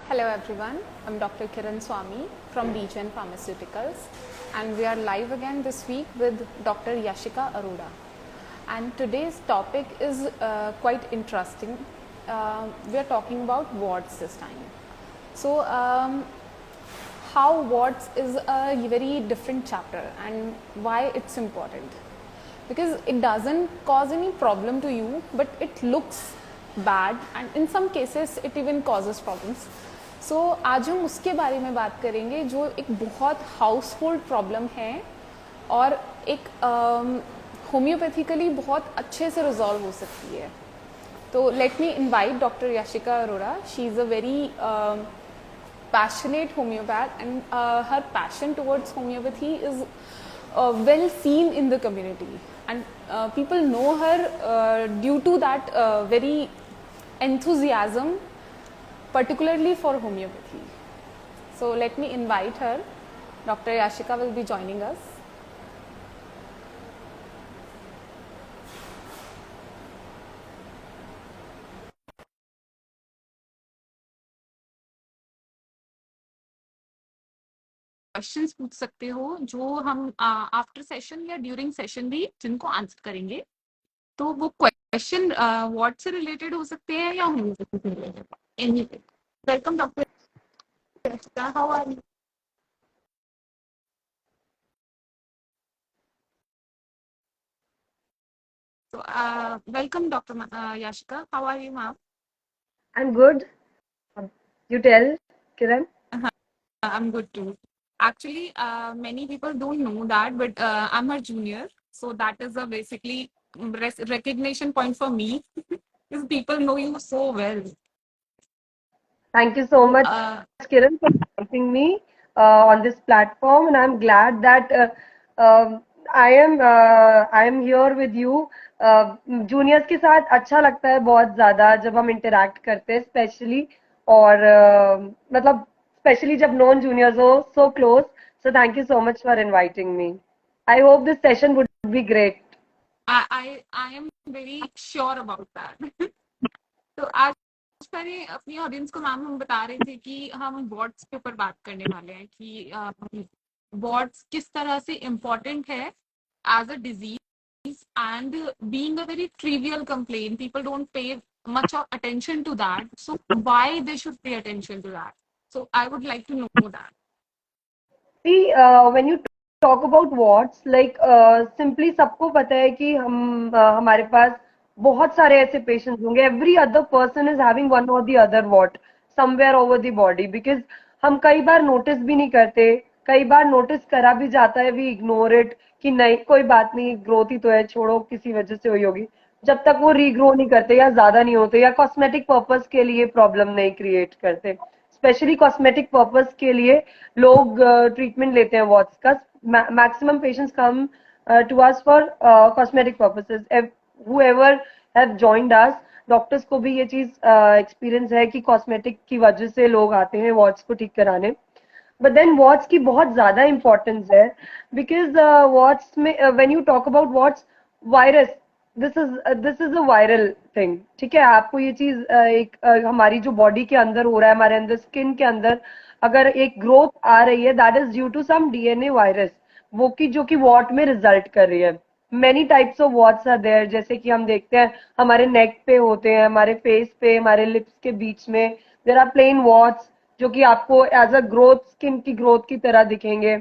Hello everyone, I'm Dr. Kiran Swami from Regen Pharmaceuticals, and we are live again this week with Dr. Yashika Arora. And today's topic is quite interesting. We are talking about warts this time. So, how warts is a very different chapter and why it's important. Because it doesn't cause any problem to you, but it looks bad and in some cases it even causes problems. So आज हम उसके बारे में बात करेंगे जो एक बहुत हाउसहोल्ड प्रॉब्लम है और एक होम्योपैथिकली बहुत अच्छे से रिजॉल्व हो सकती है. तो let me invite doctor Yashika Arora. She is a very passionate homeopath, and her passion towards homeopathy is well seen in the community, and people know her due to that very enthusiasm, particularly for homeopathy. So let me invite her. Dr. Yashika will be joining us. Questions पूछ सकते हो जो हम after session या during session भी जिनको answer करेंगे. तो वो क्वेश्चन व्हाट से रिलेटेड हो सकते हैं या होम्योपैथी से related. Anything. Welcome doctor. How are you? So, welcome, Dr. Yashika. How are you, ma'am? I'm good. You tell, Kiran. I'm good too. Actually, many people don't know that, but I'm her junior. So that is a basically recognition point for me because people know you so well. Thank you so much, Uh, Kiran, for inviting me on this platform, and I'm glad that I am here with you. Juniors के साथ अच्छा लगता है बहुत ज़्यादा जब हम interact करते हैं स्पेशली और मतलब स्पेशली जब नॉन जूनियर्स हो so close. So thank you so much for inviting me. I hope this session would be great. I am very sure about that. तो आज मैंने अपनी ऑडियंस को मैम हम बता रहे थे कि हम वॉट्स के ऊपर बात करने वाले हैं कि वॉट्स किस तरह से इम्पोर्टेंट है as a disease and being a very trivial complain. People don't pay much of attention to that, so why they should pay attention to that. So I would like to know that. See, when you talk about warts, like simply सबको पता है कि हम हमारे पास बहुत सारे ऐसे patients होंगे. Every other person is having one or the other wart somewhere over the body. Because हम कई बार नोटिस भी नहीं करते, कई बार नोटिस करा भी जाता है, वी इग्नोर इट कि नहीं कोई बात नहीं, ग्रोथ ही तो है, छोड़ो किसी वजह से हुई होगी. जब तक वो रीग्रो नहीं करते या ज्यादा नहीं होते या कॉस्मेटिक पर्पस के लिए प्रॉब्लम नहीं क्रिएट करते. स्पेशली कॉस्मेटिक पर्पस के लिए लोग ट्रीटमेंट लेते हैं वॉट्स का. Maximum patients come to us for cosmetic purposes. whoever have joined us, doctors को भी ये चीज एक्सपीरियंस है कि कॉस्मेटिक की वजह से लोग आते हैं वॉट्स को ठीक कराने. बट देन वॉट्स की बहुत ज्यादा इंपॉर्टेंस है बिकॉज वॉट्स में when you talk about warts virus, this is a viral thing. ठीक है, आपको ये चीज एक हमारी जो बॉडी के अंदर हो रहा है, हमारे अंदर स्किन के अंदर अगर एक ग्रोथ आ रही है, that is due to some DNA virus, वो की जो कि वॉट में रिजल्ट कर रही है. Many types of warts are there. जैसे कि हम देखते हैं हमारे नेक पे होते हैं, हमारे फेस पे, हमारे लिप्स के बीच में देयर आर प्लेन वॉट्स जो कि आपको एज अ ग्रोथ, स्किन की ग्रोथ की तरह दिखेंगे.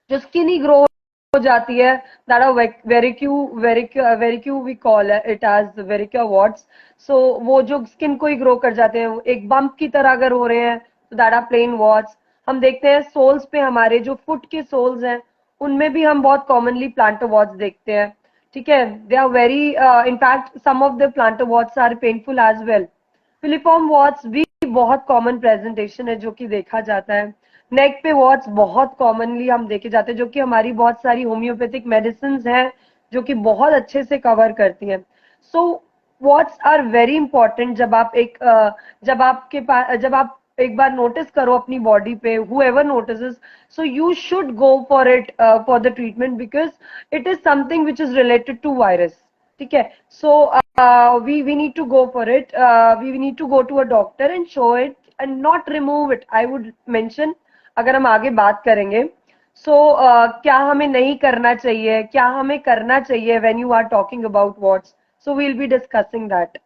जो स्किन ही ग्रो हो जाती है, that are verruca we call it as verruca warts. So वो जो स्किन को ही ग्रो कर जाते हैं, एक बम्प की तरह अगर हो रहे हैं तो दैट आर प्लेन वॉट्स. हम देखते हैं सोल्स पे, हमारे जो फुट के सोल्स हैं उनमें भी हम बहुत कॉमनली प्लांटर वॉट्स देखते हैं. ठीक है, they are very in fact some of the plantar warts are painful as well. Filiform warts भी बहुत कॉमन प्रेजेंटेशन है जो कि देखा जाता है. नेक पे वॉट्स बहुत कॉमनली हम देखे जाते हैं जो कि हमारी बहुत सारी होम्योपैथिक मेडिसिन हैं जो कि बहुत अच्छे से कवर करती हैं. So warts are very important. जब आप एक बार नोटिस करो अपनी बॉडी पे, whoever notices, so you should go for it for the treatment because it is something which is related to virus. ठीक है, so we need to go for it. We need to go to a doctor and show it and not remove it. I would mention, अगर हम आगे बात करेंगे, क्या हमें नहीं करना चाहिए, क्या हमें करना चाहिए when you are talking about warts. So we'll be discussing that.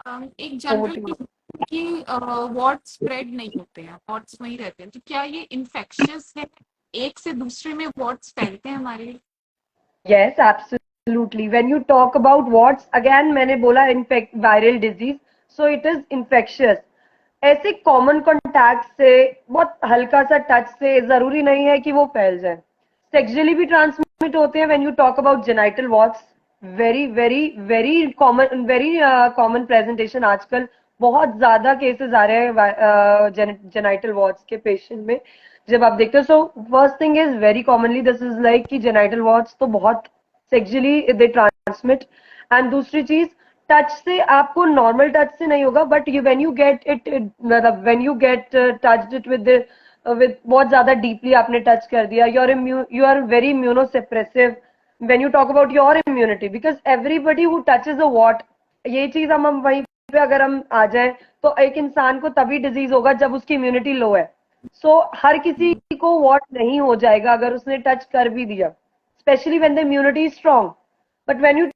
एक Over जनरल to you. कि वॉट स्प्रेड नहीं होते हैं, वॉट्स वहीं रहते हैं, तो क्या ये इन्फेक्शियस है? एक से दूसरे में वॉट्स फैलते हैं हमारे? Yes, absolutely. When you talk about warts, again मैंने बोला infect viral disease, so it is infectious. ऐसे कॉमन कॉन्टैक्ट से, बहुत हल्का सा टच से जरूरी नहीं है कि वो फैल जाए. सेक्सुअली भी ट्रांसमिट होते हैं. When you talk about genital warts, very very very common presentation आजकल. बहुत ज्यादा केसेस आ रहे हैं जेनाइटल वॉट्स के पेशेंट में जब आप देखते हो. So first thing is very commonly this is like कि जेनाइटल वॉट्स तो बहुत सेक्सुअली दे ट्रांसमिट. एंड दूसरी चीज, टच से आपको नॉर्मल टच से नहीं होगा, but you when you get it, मतलब when you get touched it with बहुत ज्यादा डीपली आपने टच कर दिया, you are very immunosuppressive when you talk about your immunity, because everybody who touches a wart. ये चीज हम वहीं पे अगर हम आ जाए तो एक इंसान को तभी डिजीज होगा जब उसकी इम्यूनिटी लो है. हर किसी को वॉट नहीं हो जाएगा अगर उसने टच कर भी दिया, specially when the immunity is strong. But when you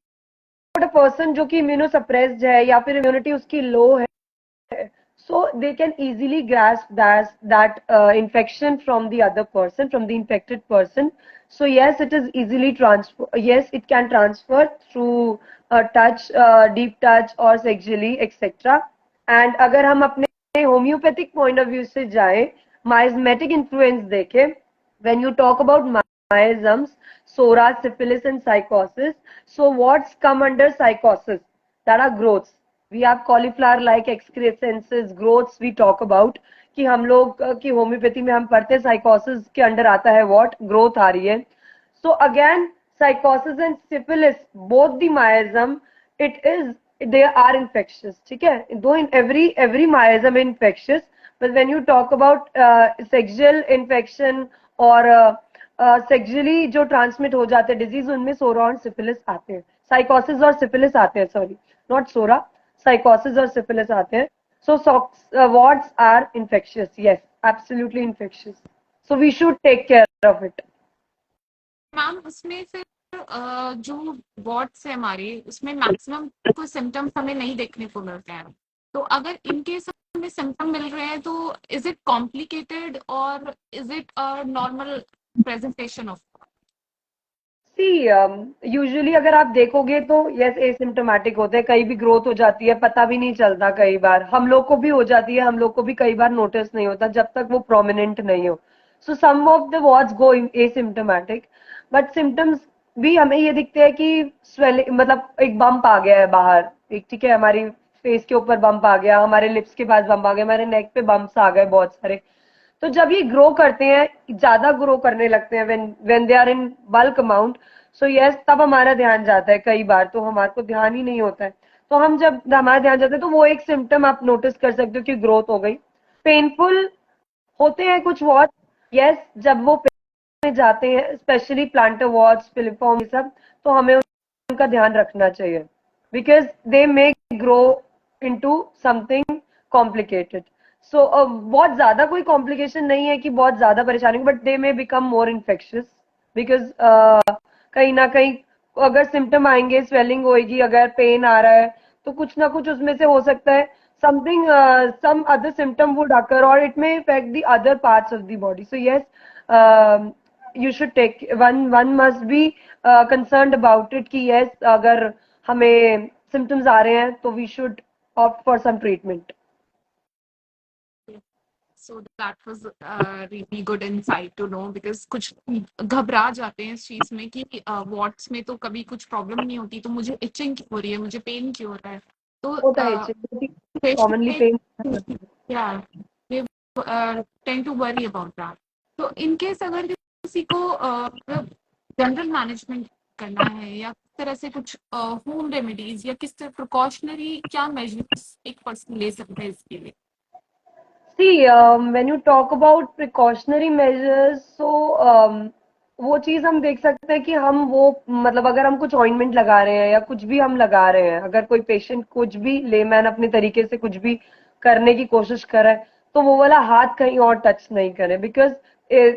a person जो कि इम्यूनोसप्रेस्ड है या फिर इम्यूनिटी उसकी लो है, so they can easily grasp that infection from the other person, from the infected person. So yes, it is easily transfer, yes it can transfer through touch, deep touch or sexually etc. And अगर हम अपने homeopathic point of view से जाएं, miasmatic influence देखें, when you talk about miasms, sora, syphilis and psychosis, so what's come under psychosis? That are growths. We have cauliflower like excrescences, growths we talk about. कि हम लोग की homeopathy में हम पढ़ते हैं साइकोसिस के अंडर आता है व्हाट, ग्रोथ आ रही है. So again sycosis and syphilis, both the miasm, it is, they are infectious. ठीक है, though in every miasm infectious, but when you talk about sexual infection और सेक्सुअली जो ट्रांसमिट हो जाते हैं डिजीज, उनमें सोरा और सिफिलिस आते हैं, साइकोसिस और सिफिलिस आते हैं, सॉरी नॉट सोरा, साइकोसिस और सिफिलिस आते हैं. So warts are infectious. Yes, absolutely infectious. So we should take care of it. Ma'am उसमें फिर जो वॉट्स है हमारे, उसमें मैक्सिमम कोई सिम्टम्स हमें नहीं देखने को मिलते हैं. तो अगर इनके हमें सिम्टम मिल रहे हैं तो इज इट कॉम्प्लिकेटेड और is it normal presentation of? See, usually अगर आप देखोगे तो यस एसिम्टोमेटिक होते हैं, कहीं भी ग्रोथ हो जाती है, पता भी नहीं चलता, कई बार हम लोग को भी हो जाती है, हम लोग को भी कई बार नोटिस नहीं होता जब तक वो प्रोमिनेंट नहीं हो. So some of the warts go asymptomatic, but symptoms भी हमें ये दिखते हैं कि स्वेलिंग, मतलब एक बम्प आ गया है बाहर, एक, ठीक है, हमारी फेस के ऊपर बम्प आ गया, हमारे लिप्स के पास बम्प आ गया, हमारे नेक पे बम्प्स आ गए बहुत सारे. तो जब ये ग्रो करते हैं, ज्यादा ग्रो करने लगते हैं, when they are in bulk amount, so yes तब हमारा ध्यान जाता है. कई बार तो हमारे को ध्यान ही नहीं होता है, तो हम जब हमारा ध्यान जाता है तो वो एक सिम्टम आप नोटिस कर सकते हो कि ग्रोथ हो गई. पेनफुल होते हैं कुछ वॉच, यस जब वो में जाते हैं, स्पेशली प्लांटर वॉच, फिलिफॉर्म, ये सब, तो हमें उनका ध्यान रखना चाहिए, because they may grow into something complicated. बहुत ज्यादा कोई कॉम्प्लिकेशन नहीं है कि बहुत ज्यादा परेशानी, but they may become more infectious, because कहीं ना कहीं अगर सिम्टम आएंगे, स्वेलिंग होगी, अगर पेन आ रहा है, तो कुछ ना कुछ उसमें से हो सकता है, something some other symptom would occur or it may affect the other parts of the body. So yes, you should take, one must be concerned about it कि yes अगर हमें symptoms आ रहे हैं तो we should opt for some treatment. So that was really good insight to know, because कुछ घबरा जाते हैं इस चीज में कि वॉट्स में तो कभी कुछ प्रॉब्लम नहीं होती, तो मुझे इचिंग क्यों हो रही है, मुझे पेन क्यों हो रहा है, तो होता है commonly pain. yeah, they tend to worry about that. तो in case अगर किसी को जनरल मैनेजमेंट करना है या किस तरह से कुछ होम रेमेडीज या किस तरह प्रिकॉशनरी क्या मेजर्स एक पर्सन ले सकते हैं इसके लिए? See, when you talk about precautionary measures, so वो चीज हम देख सकते हैं कि हम वो, मतलब अगर हम कुछ ऑइंटमेंट लगा रहे हैं या कुछ भी हम लगा रहे हैं, अगर कोई पेशेंट कुछ भी लेमैन अपने तरीके से कुछ भी करने की कोशिश कर रहा है, तो वो वाला हाथ कहीं और टच नहीं करे, बिकॉज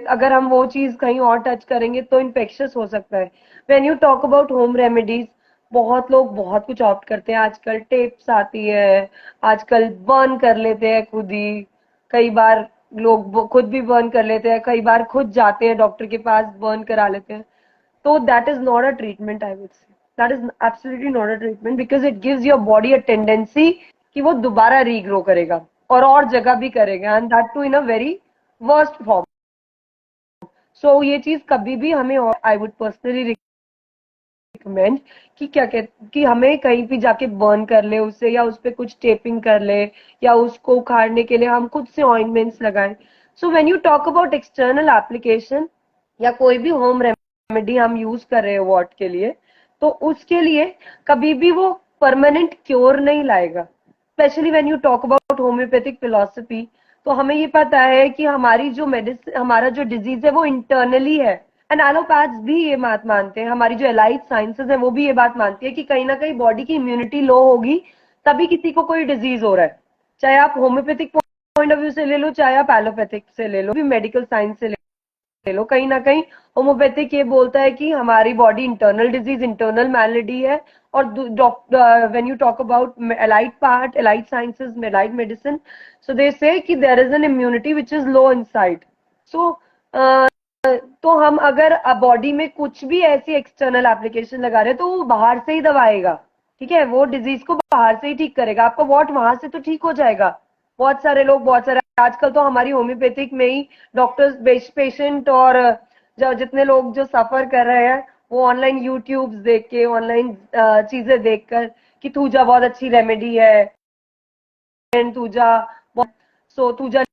अगर हम वो चीज कहीं और टच करेंगे तो इन्फेक्शियस हो सकता है. When you talk about home remedies, बहुत लोग बहुत कुछ ऑप्ट करते हैं. आजकल टेप्स आती है, आजकल बर्न कर लेते हैं खुद ही, कई बार लोग खुद भी बर्न कर लेते हैं, कई बार खुद जाते हैं डॉक्टर के पास, बर्न करा लेते हैं. तो that is not a treatment, I would say. That is absolutely not a treatment, because it gives your body a tendency कि वो दोबारा रीग्रो करेगा और जगह भी करेगा, and that too in a very worst form. So ये चीज कभी भी हमें, आई वुड पर्सनली रिकमेंड कि क्या कहते कि हमें कहीं भी जाके बर्न कर ले उसे, या उस पे कुछ टेपिंग कर ले, या उसको उखाड़ने के लिए हम खुद से ऑइंटमेंट्स लगाएं. So when you talk about external application या कोई भी होम रेमेडी हम यूज कर रहे हैं वॉट के लिए, तो उसके लिए कभी भी वो परमानेंट क्योर नहीं लाएगा. Specially when you talk about homeopathic philosophy, तो हमें ये पता है कि हमारी जो मेडिसिन, हमारा जो डिजीज है वो इंटरनली है. एंड एलोपैथ्स भी ये बात मानते हैं, हमारी जो एलाइड साइंसेज है वो भी ये बात मानती है कि कहीं ना कहीं बॉडी की इम्यूनिटी लो होगी तभी किसी को कोई डिजीज हो रहा है. चाहे आप होम्योपैथिक पॉइंट ऑफ व्यू से ले लो, चाहे आप एलोपैथिक से ले लो, भी मेडिकल साइंस से ले लो, कहीं ना कहीं होम्योपैथिक ये बोलता है कि हमारी body internal disease, internal malady है. और when you talk about allied part, allied sciences, allied medicine, so they say कि there is an immunity which is low inside. So तो हम अगर बॉडी में कुछ भी ऐसी एक्सटर्नल एप्लीकेशन लगा रहे हैं तो वो बाहर से ही दबाएगा. ठीक है, वो डिजीज को बाहर से ही ठीक करेगा, आपका वॉट वहां से तो ठीक हो जाएगा. बहुत सारे लोग, बहुत सारे आजकल तो हमारी होम्योपैथिक में ही डॉक्टर्स, पेशेंट और जो जितने लोग जो सफर कर रहे हैं, वो ऑनलाइन यूट्यूब्स देख के, ऑनलाइन चीजें देखकर कि थूजा बहुत अच्छी रेमेडी है, and thuja, so thuja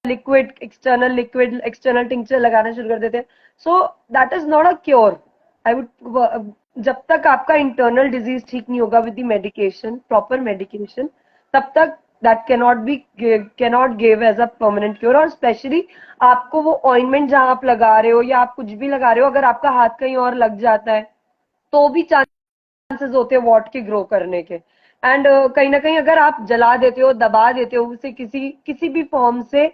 liquid external tincture लगाना शुरू कर देते हैं. So that is not a cure. I would, जब तक आपका इंटरनल डिजीज ठीक नहीं होगा with the medication, proper medication, तब तक that cannot give as a permanent cure. और स्पेशली आपको वो ऑइंटमेंट जहां आप लगा रहे हो या आप कुछ भी लगा रहे हो, अगर आपका हाथ कहीं और लग जाता है तो भी चांसेस होते हैं वॉट के ग्रो करने के. एंड कहीं ना कहीं अगर आप जला देते हो, दबा देते हो उसे किसी किसी भी फॉर्म से,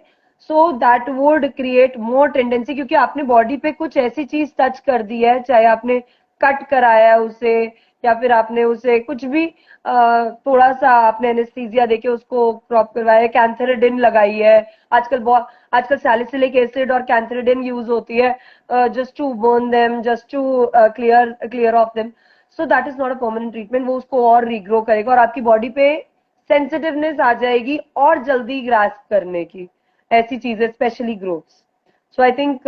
so that would create more tendency, क्योंकि आपने बॉडी पे कुछ ऐसी चीज टच कर दी है, चाहे आपने कट कराया उसे, या फिर आपने उसे कुछ भी थोड़ा सा आपने एनेस्थीसिया देके उसको क्रॉप करवाया, कैंथेरिडिन लगाई है. आजकल सैलिसिलिक एसिड और कैंथेरिडिन यूज होती है just to burn them, just to clear off them. So that is not a permanent treatment. वो उसको और रिग्रो करेगा और आपकी बॉडी पे सेंसिटिवनेस आ जाएगी और जल्दी ग्रास्प करने की ऐसी चीजें, specially growths. So I think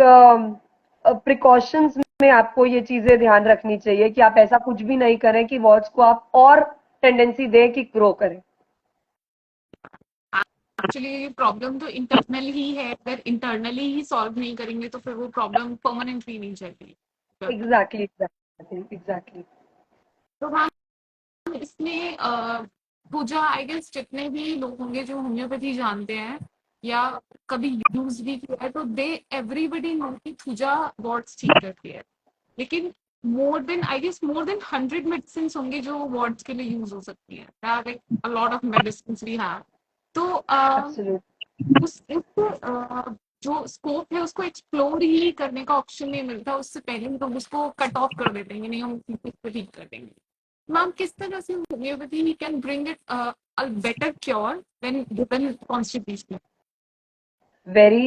precautions में आपको ये चीजें ध्यान रखनी चाहिए कि आप ऐसा कुछ भी नहीं करें कि वॉट्स को आप और टेंडेंसी दें कि ग्रो करें. एक्चुअली प्रॉब्लम तो इंटरनल ही है, अगर इंटरनली ही सॉल्व नहीं करेंगे तो फिर वो प्रॉब्लम परमानेंटली नहीं जाएगी. Exactly exactly exactly. तो हम इसमें पूजा, आई गेस जितने भी लोग होंगे जो होम्योपैथी जानते हैं या कभी यूज भी किया है, तो दे एवरीबडी नो कि थूजा वार्ड्स ठीक करती है. लेकिन मोर देन 100 मेडिसिन होंगे जो वार्ड्स के लिए यूज हो सकती है. Like a lot of medicine we have. तो जो स्कोप है उसको एक्सप्लोर ही करने का ऑप्शन नहीं मिलता. उससे पहले ही लोग उसको कट ऑफ कर देते हैं, नहीं हम इसको ठीक कर देंगे. मैम, किस तरह से homeopathy can bring it a better cure when given constitution? Very,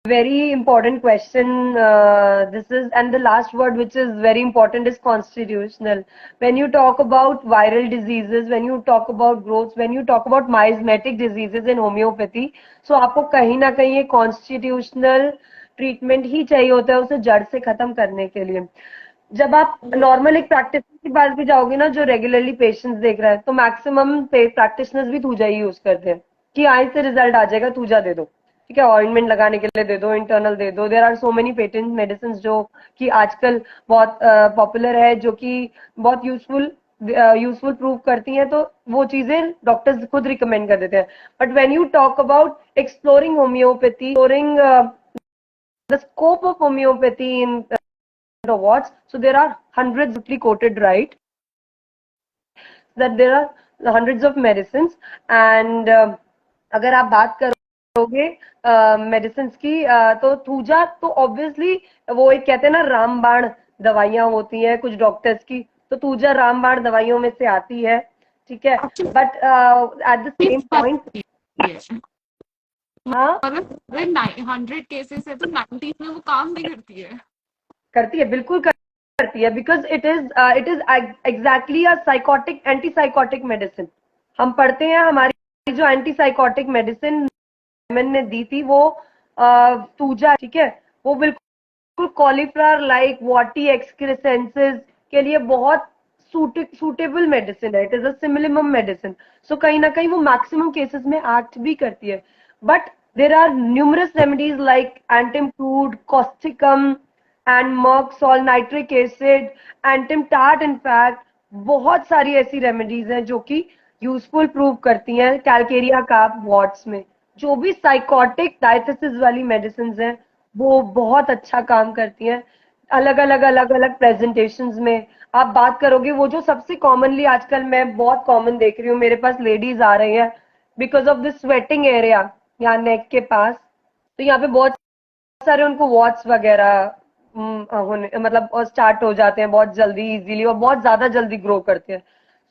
very important question. This is, and the last word which is very important is constitutional. When you talk about viral diseases, when you talk about growths, when you talk about miasmatic diseases in homeopathy, so आपको कहीं ना कहीं ये constitutional treatment ही चाहिए होता है उसे जड़ से खत्म करने के लिए. जब आप नॉर्मल एक प्रैक्टिस के पास भी जाओगे ना, जो रेगुलरली पेशेंट्स देख रहा है, तो मैक्सिमम प्रैक्टिशनर्स भी थूजा ही यूज करते हैं कि आई से रिजल्ट आ जाएगा, थूजा दे दो. ठीक है, ऑइंटमेंट लगाने के लिए दे दो, इंटरनल दे दो. There are so many patent medicine जो कि आजकल बहुत पॉपुलर है, जो कि बहुत यूजफुल प्रूव करती हैं, तो वो चीजें डॉक्टर्स खुद रिकमेंड कर देते हैं. But when you talk about exploring homeopathy, exploring the scope of homeopathy in watts, so there are hundreds of quoted, right, that there are hundreds of medicine and अगर आप बात करोगे मेडिसिन की तो थूजा तो ऑब्वियसली वो एक कहते हैं ना रामबाण दवाइयां होती हैं कुछ डॉक्टर्स की, तो थूजा रामबाण दवाइयों में से आती है, ठीक है, actually but at the same point हाँ और 100 केसेस है तो 90 में वो काम भी करती है। करती है, बिल्कुल करती है, because it is exactly a psychotic anti psychotic medicine. हम पढ़ते हैं हमारी जो एंटी साइकोटिक मेडिसिन ने दी थी वो तूजा, ठीक है, वो बिल्कुल कॉलीफ्लावर लाइक वॉटी एक्सक्रेसेंसेस के लिए बहुत सूटेबल मेडिसिन है। It is a simillimum medicine, so कहीं ना कहीं वो मैक्सिमम केसेस में एक्ट भी करती है, but there are numerous remedies like antim crude, causticum and merc sol, nitric acid, antim tart, in fact बहुत सारी ऐसी रेमेडीज हैं जो कि यूजफुल प्रूव करती हैं कैलकेरिया काप वार्ड्स में। जो भी साइकोटिक डायथिसिस वाली मेडिसिन हैं वो बहुत अच्छा काम करती हैं अलग अलग प्रेजेंटेशंस में। आप बात करोगे वो जो सबसे कॉमनली आजकल मैं बहुत कॉमन देख रही हूँ, मेरे पास लेडीज आ रही हैं because of this sweating area यहाँ नेक के पास, तो यहाँ पे बहुत सारे उनको वॉट्स वगैरह होने मतलब स्टार्ट हो जाते हैं बहुत जल्दी इजीली और बहुत ज्यादा जल्दी ग्रो करते हैं,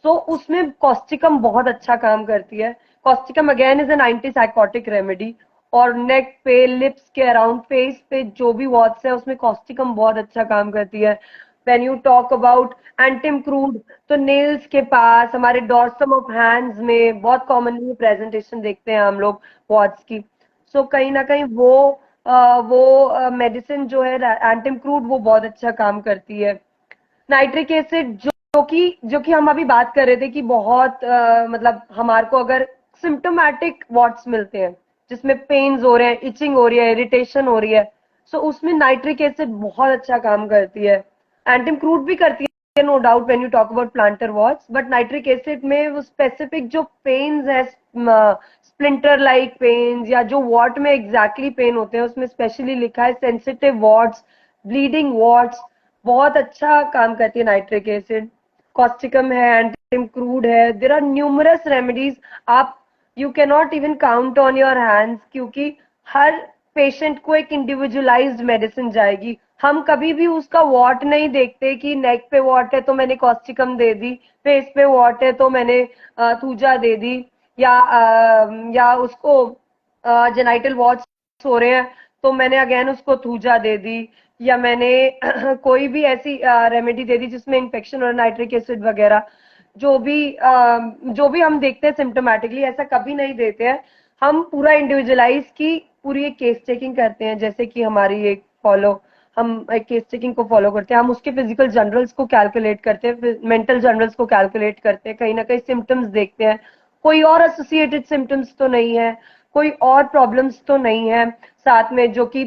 सो उसमें कॉस्टिकम बहुत अच्छा काम करती है। Causticum again is an anti psychotic remedy, और नेक पे, लिप्स के अराउंड, फेस पे जो भी वॉट्स है उसमें कॉस्टिकम बहुत अच्छा काम करती है। When you talk about antim crude, तो नेल्स के पास, हमारे डॉर्सम ऑफ हैंड्स में बहुत कॉमनली प्रेजेंटेशन देखते हैं हम लोग वॉट्स की, सो कहीं ना कहीं वो मेडिसिन जो है एंटिम क्रूड वो बहुत अच्छा काम करती है। नाइट्रिक एसिड जो कि हम अभी बात कर रहे थे कि बहुत मतलब हमारे को अगर सिम्टोमेटिक वॉट्स मिलते हैं जिसमें पेन्स हो रहे हैं, इचिंग हो रही है, इरिटेशन हो रही है, सो उसमें नाइट्रिक एसिड बहुत अच्छा काम करती है। एंटिम क्रूड भी करती है no doubt when you talk about plantar warts, but nitric acid में वो स्पेसिफिक जो पेन्स है, स्प्लिंटर लाइक पेन्स या जो वॉट में एग्जैक्टली पेन होते हैं उसमें स्पेशली लिखा है सेंसिटिव वॉट्स, ब्लीडिंग वॉट्स, बहुत अच्छा काम करती है नाइट्रिक एसिड। कॉस्टिकम है, एंटिम क्रूड है, देर आर न्यूमरस रेमेडीज। आप you can not even count on your hands, क्योंकि हर पेशेंट को एक इंडिविजुअलाइज्ड मेडिसिन जाएगी। हम कभी भी उसका वॉट नहीं देखते कि नेक पे वॉट है तो मैंने कॉस्टिकम दे दी, फेस पे वॉट है तो मैंने थूजा दे दी, या उसको जेनाइटल वॉट्स हो रहे हैं तो मैंने अगेन उसको थूजा दे दी, या मैंने कोई भी ऐसी रेमेडी दे दी जिसमें इन्फेक्शन और नाइट्रिक एसिड वगैरह जो भी हम देखते हैं सिम्टोमेटिकली, ऐसा कभी नहीं देते हैं। हम पूरा इंडिविजुअलाइज की पूरी एक केस चेकिंग करते हैं, जैसे कि हमारी एक फॉलो हम एक केस चेकिंग को फॉलो करते हैं, हम उसके फिजिकल जनरल्स को कैलकुलेट करते हैं, मेंटल जनरल्स को कैलकुलेट करते हैं, कहीं ना कहीं सिम्टम्स देखते हैं, कोई और एसोसिएटेड सिम्टम्स तो नहीं है, कोई और प्रॉब्लम्स तो नहीं है साथ में जो कि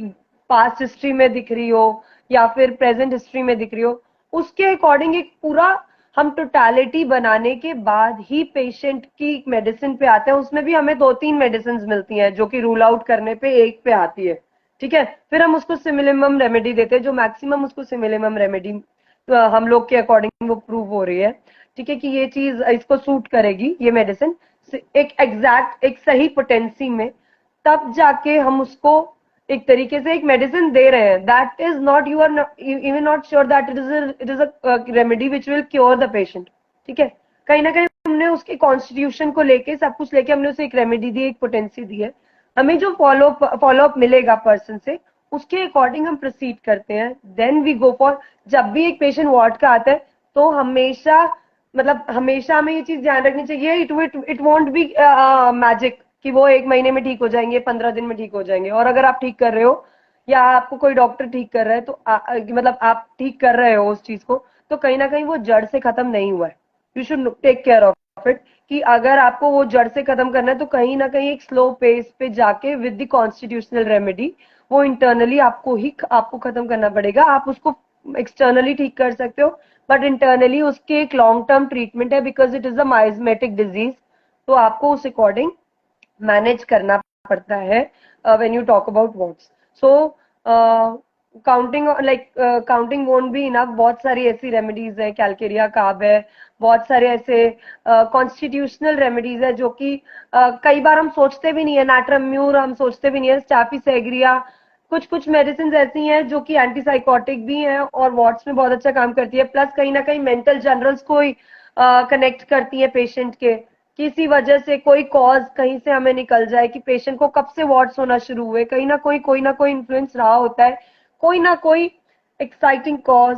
पास्ट हिस्ट्री में दिख रही हो या फिर प्रेजेंट हिस्ट्री में दिख रही हो, उसके अकॉर्डिंग एक पूरा हम टोटालिटी बनाने के बाद ही पेशेंट की मेडिसिन पे आते हैं। उसमें भी हमें 2-3 मेडिसिन मिलती हैं जो कि रूल आउट करने पे एक पे आती है, ठीक है, फिर हम उसको सिमिलिमम रेमेडी देते हैं, जो मैक्सिमम उसको सिमिलिमम रेमेडी हम लोग के अकॉर्डिंग वो प्रूव हो रही है, ठीक है, कि ये चीज इसको सूट करेगी ये मेडिसिन एक एग्जैक्ट एक सही पोटेंसी में, तब जाके हम उसको एक तरीके से एक मेडिसिन दे रहे हैं। That is not, you are even not sure that it is a remedy which will cure the patient, ठीक है, कहीं ना कहीं हमने उसके कॉन्स्टिट्यूशन को लेके सब कुछ लेके हमने उसे एक रेमेडी दी, एक पोटेंसी दी है, हमें जो फॉलोअप मिलेगा पर्सन से उसके अकॉर्डिंग हम प्रोसीड करते हैं, देन वी गो फॉर। जब भी एक पेशेंट वार्ड का आता है तो हमेशा मतलब हमेशा हमें ये चीज ध्यान रखनी चाहिए, इट वॉन्ट बी मैजिक कि वो 1 महीने में ठीक हो जाएंगे, 15 दिन में ठीक हो जाएंगे, और अगर आप ठीक कर रहे हो या आपको कोई डॉक्टर ठीक कर रहा है तो मतलब आप ठीक कर रहे हो उस चीज को, तो कहीं ना कहीं वो जड़ से खत्म नहीं हुआ है। You should take care of it कि अगर आपको वो जड़ से खत्म करना है तो कहीं ना कहीं एक स्लो पेस पे जाके विद द कॉन्स्टिट्यूशनल रेमेडी वो इंटरनली आपको खत्म करना पड़ेगा। आप उसको एक्सटर्नली ठीक कर सकते हो, बट इंटरनली उसके एक लॉन्ग टर्म ट्रीटमेंट है, because it is a miasmatic disease, तो आपको उस अकॉर्डिंग मैनेज करना पड़ता है when you talk about warts. So counting won't be enough. बहुत सारी ऐसी रेमेडीज है, कैलकेरिया कार्ब है, बहुत सारे ऐसे कॉन्स्टिट्यूशनल रेमेडीज है जो कि कई बार हम सोचते भी नहीं है. नाट्रम्यूर हम सोचते भी नहीं है. स्टाफिसेग्रिया, कुछ कुछ मेडिसिन ऐसी हैं जो कि एंटीसाइकोटिक भी हैं और वार्ड्स में बहुत अच्छा काम करती है. प्लस कहीं ना कहीं मेंटल जनरल्स को ही कनेक्ट करती है पेशेंट के. किसी वजह से कोई कॉज कहीं से हमें निकल जाए कि पेशेंट को कब से वार्ड्स होना शुरू हुए, कहीं ना कोई इन्फ्लुएंस रहा होता है, कोई ना कोई एक्साइटिंग कॉज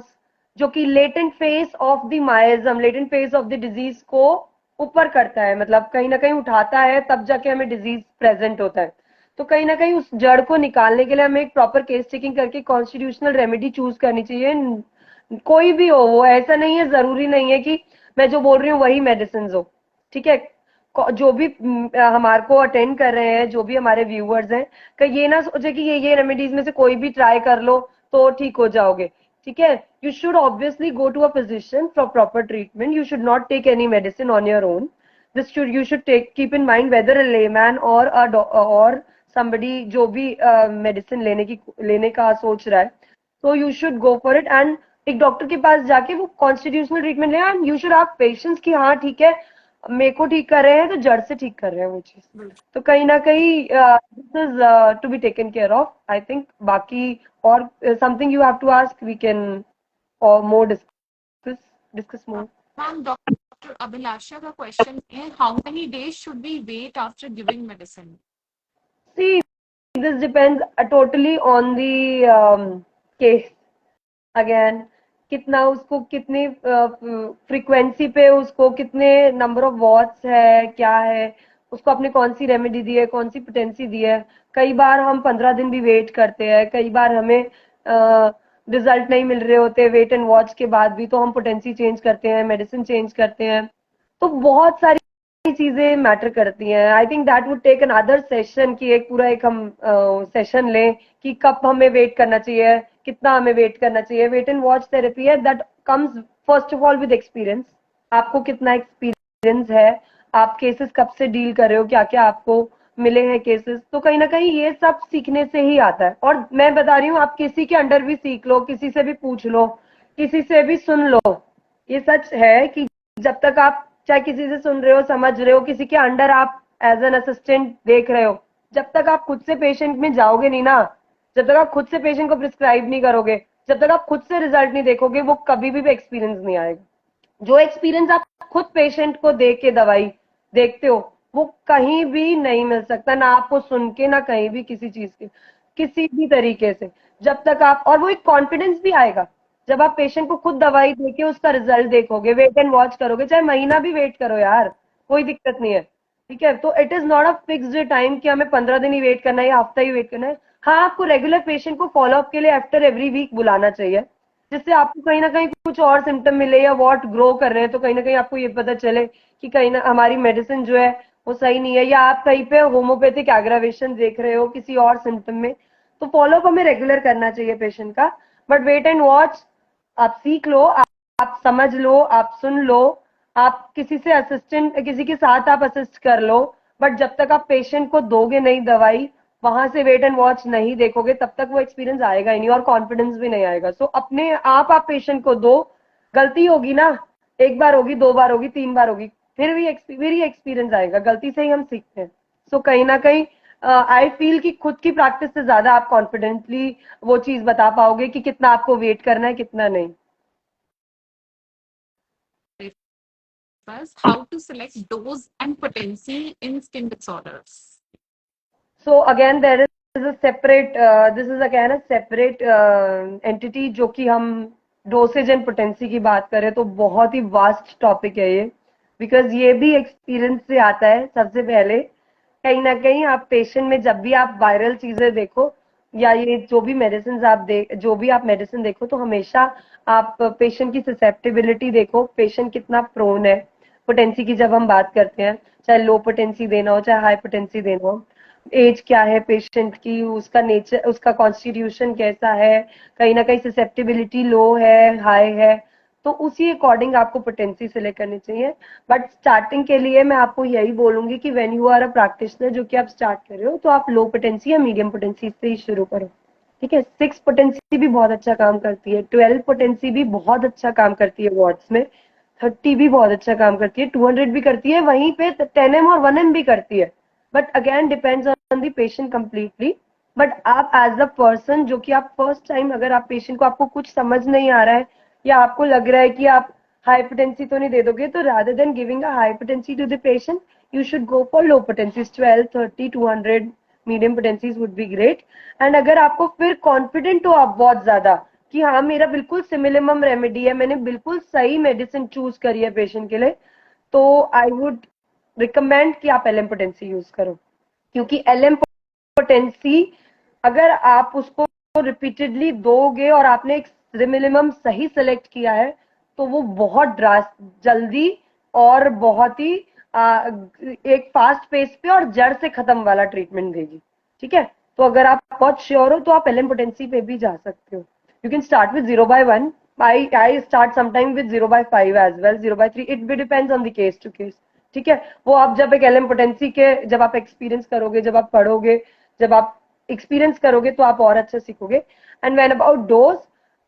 जो कि latent phase of the miasm, latent phase of the disease को ऊपर करता है, मतलब कहीं ना कहीं उठाता है, तब जाके हमें डिजीज प्रेजेंट होता है. तो कहीं ना कहीं उस जड़ को निकालने के लिए हमें एक प्रॉपर केस टेकिंग करके कॉन्स्टिट्यूशनल रेमेडी चूज करनी चाहिए. कोई भी हो, वो ऐसा नहीं है, जरूरी नहीं है कि मैं जो बोल रही हूँ वही मेडिसिन हो. ठीक है, जो भी हमारे को अटेंड कर रहे हैं, जो भी हमारे व्यूअर्स हैं, कि ये ना सोचे कि ये रेमेडीज में से कोई भी ट्राई कर लो तो ठीक हो जाओगे. ठीक है, you should obviously go to a physician for proper treatment. You should not take any medicine on your own. You should keep in mind whether a layman or somebody जो भी medicine लेने का सोच रहा है, so you should go for it. And एक doctor के पास जाके वो कॉन्स्टिट्यूशनल ट्रीटमेंट ले. And you should have patience कि हाँ ठीक है, मेरे को ठीक कर रहे हैं तो जड़ से ठीक कर रहे हैं वो चीज. तो कहीं ना कहीं this is to be taken care of, I think. बाकी और something you have to ask, we can और more discuss more. Ma'am, doctor Abhilasha का क्वेश्चन है, how many days should we wait after giving medicine? See, this depends totally on the case. Again, कितना उसको, कितनी frequency पे, उसको कितने number of what's है, क्या है, उसको आपने कौन सी रेमेडी दी है, कौन सी पोटेंसी दी है. कई बार हम 15 दिन भी वेट करते हैं, कई बार हमें रिजल्ट नहीं मिल रहे होते, वेट एंड वॉच के बाद भी, तो हम पोटेंसी चेंज करते हैं, मेडिसिन चेंज करते हैं. तो बहुत सारी चीजें मैटर करती हैं. I think that would take another session, कि एक पूरा एक हम सेशन लें कि कब हमें वेट करना चाहिए, कितना हमें वेट करना चाहिए. वेट एंड वॉच थेरेपी है, that comes first of all with experience. आपको कितना एक्सपीरियंस है, आप केसेस कब से डील कर रहे हो, क्या क्या आपको मिले हैं केसेस. तो कहीं ना कहीं ये सब सीखने से ही आता है. और मैं बता रही हूँ, आप किसी के अंडर भी सीख लो, किसी से भी पूछ लो, किसी से भी सुन लो. ये सच है कि जब तक आप चाहे किसी से सुन रहे हो, समझ रहे हो, किसी के अंडर आप एज एन असिस्टेंट देख रहे हो, जब तक आप खुद से पेशेंट में जाओगे नहीं ना, जब तक आप खुद से पेशेंट को प्रिस्क्राइब नहीं करोगे, जब तक आप खुद से रिजल्ट नहीं देखोगे, वो कभी भी एक्सपीरियंस नहीं आएगा. जो एक्सपीरियंस आप खुद पेशेंट को दे के दवाई देखते हो, वो कहीं भी नहीं मिल सकता, ना आपको सुन के, ना कहीं भी, किसी चीज के, किसी भी तरीके से. जब तक आप, और वो एक कॉन्फिडेंस भी आएगा जब आप पेशेंट को खुद दवाई देके उसका रिजल्ट देखोगे, वेट एंड वॉच करोगे, चाहे महीना भी वेट करो यार, कोई दिक्कत नहीं है. ठीक है, तो it is not a fixed time कि हमें 15 दिन ही वेट करना है या हफ्ता ही वेट करना है. हाँ, आपको रेगुलर पेशेंट को फॉलोअप के लिए आफ्टर एवरी वीक बुलाना चाहिए, जिससे आपको कहीं ना कहीं कुछ और सिम्टम मिले, या वॉट ग्रो कर रहे हैं तो कहीं ना कहीं आपको ये पता चले कि कहीं ना हमारी मेडिसिन जो है वो सही नहीं है, या आप कहीं पे होम्योपैथिक एग्रावेशन देख रहे हो किसी और सिम्टम में. तो फॉलोअप हमें रेगुलर करना चाहिए पेशेंट का. बट वेट एंड वॉच आप सीख लो, आप समझ लो, आप सुन लो, आप किसी से असिस्टेंट, किसी के साथ आप असिस्ट कर लो. बट जब तक आप पेशेंट को दोगे नहीं दवाई, वहां से वेट एंड वॉच नहीं देखोगे, तब तक वो एक्सपीरियंस आएगा ही नहीं, और कॉन्फिडेंस भी नहीं आएगा. सो अपने आप पेशेंट को दो. गलती होगी ना, एक बार होगी, दो बार होगी, तीन बार होगी, फिर ही एक्सपीरियंस आएगा. गलती से ही हम सीखते हैं. सो कहीं ना कहीं आई फील कि खुद की प्रैक्टिस से ज्यादा आप कॉन्फिडेंटली वो चीज बता पाओगे कि कितना आपको वेट करना है, कितना नहीं. How to select dose and potency in skin disorders? So again there is a separate this is again a separate entity, जो कि हम डोसेज एंड पोटेंसी की बात करें तो बहुत ही वास्ट टॉपिक है ये, बिकॉज ये भी एक्सपीरियंस से आता है. सबसे पहले कहीं ना कहीं आप पेशेंट में जब भी आप वायरल चीजें देखो, या ये जो भी मेडिसिन आप मेडिसिन देखो, तो हमेशा आप पेशेंट की ससेप्टेबिलिटी देखो, पेशेंट कितना प्रोन है. पोटेंसी की जब हम बात करते हैं, चाहे लो पोटेंसी देना हो, चाहे हाई पोटेंसी देना हो, एज क्या है पेशेंट की, उसका नेचर, उसका कॉन्स्टिट्यूशन कैसा है, कहीं ना कहीं ससेप्टेबिलिटी लो है, हाई है, तो उसी अकॉर्डिंग आपको पोटेंसी सिलेक्ट करनी चाहिए. बट स्टार्टिंग के लिए मैं आपको यही बोलूंगी कि when you are a practitioner, जो कि आप स्टार्ट कर रहे हो, तो आप लो पोटेंसी या मीडियम पोटेंसी से ही शुरू करो. ठीक है, 6 पोटेंसी भी बहुत अच्छा काम करती है, 12 पोटेंसी भी बहुत अच्छा काम करती है वाट्स में, 30 भी बहुत अच्छा काम करती है, 200 भी करती है, वहीं पे 10 एम और 1 एम भी करती है, but again depends on the patient completely. But आप एज अ पर्सन, जो कि आप फर्स्ट टाइम, अगर आप पेशेंट को, आपको कुछ समझ नहीं आ रहा है या आपको लग रहा है कि आप हाइपरटेंसी तो नहीं दे दोगे, तो rather than giving a high potency to the patient, you should go for low potencies, 12, 30, 200 medium potencies would be great. And अगर आपको फिर कॉन्फिडेंट हो आप बहुत ज्यादा कि हाँ मेरा बिल्कुल सिमिलिमम रेमेडी है, मैंने बिल्कुल सही मेडिसिन चूज करी है पेशेंट के लिए, तो आई वुड रिकमेंड कि आप एलएम पोटेंसी यूज करो, क्योंकि एलएम पोटेंसी अगर आप उसको रिपीटेडली दोगे और आपने एक मिनिमम सही सेलेक्ट किया है, तो वो बहुत जल्दी और बहुत ही एक फास्ट पेस पे और जड़ से खत्म वाला ट्रीटमेंट देगी। ठीक है, तो अगर आप बहुत श्योर हो तो आप एलएम पोटेंसी पे भी जा सकते हो। You can start with 0/1, I start sometime with 0/5 as well, 0/3, it भी depends on the case to case. ठीक है, वो आप जब एक एलएम पोटेंसी के जब आप एक्सपीरियंस करोगे, जब आप पढ़ोगे, जब आप एक्सपीरियंस करोगे, तो आप और अच्छे सीखोगे। एंड व्हेन अबाउट डोज,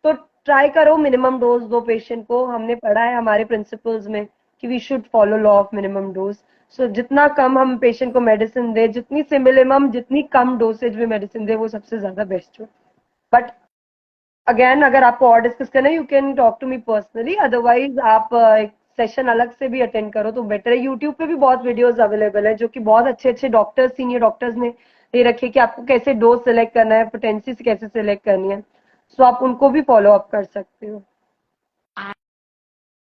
तो ट्राई करो मिनिमम डोज दो पेशेंट को। हमने पढ़ा है हमारे प्रिंसिपल्स में कि we should follow law of minimum dose. So जितना कम हम पेशेंट को मेडिसिन दे, जितनी सिमिलिमम, जितनी कम डोसेज में मेडिसिन दे, वो सबसे ज्यादा बेस्ट हो। बट अगेन अगर आपको और डिस्कस करना है, you can talk to me personally, otherwise आप एक सेशन अलग से भी अटेंड करो तो बेटर है। यूट्यूब पे भी बहुत वीडियोस अवेलेबल है जो कि बहुत अच्छे अच्छे डॉक्टर्स, सीनियर डॉक्टर्स ने दे रखे कि आपको कैसे डोज सेलेक्ट करना है, पोटेंसी से कैसे सेलेक्ट करनी है, सो आप उनको भी फॉलो अप कर सकते हो।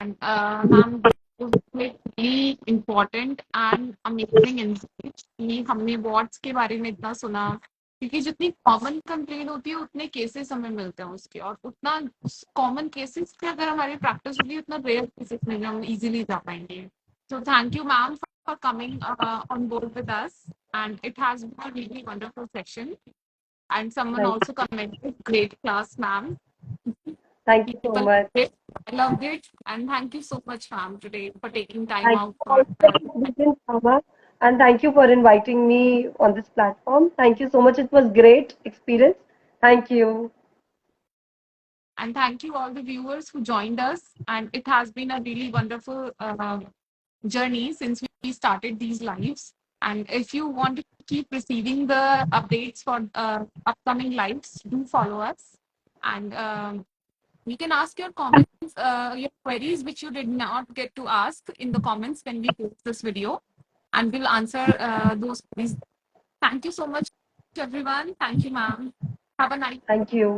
And ma'am, this was really important and amazing insight कि हमने वार्ड्स के बारे में इतना सुना, क्योंकि जितनी कॉमन कंप्लेन होती है उतने केसेस हमें मिलते हैं उसके, और उतना कॉमन केसेस पे अगर हमारी प्रैक्टिस होगी उतना रेयर केसेस में हम इजीली जा पाएंगे. So thank you ma'am for coming on board with us, and it has been a really wonderful session. And someone thank also commented, great class ma'am. Thank you so People much. loved it. I loved it. And thank you so much, ma'am, today for taking time Thank out you for. also, Vivian Sharma, and thank you for inviting me on this platform. Thank you so much. It was great experience. Thank you. And thank you all the viewers who joined us. And it has been a really wonderful journey since we started these lives. And if you want to keep receiving the updates for upcoming lives, do follow us. And you can ask your comments, your queries which you did not get to ask in the comments when we post this video, and we'll answer those queries. Thank you so much, everyone. Thank you, ma'am. Have a nice Thank you.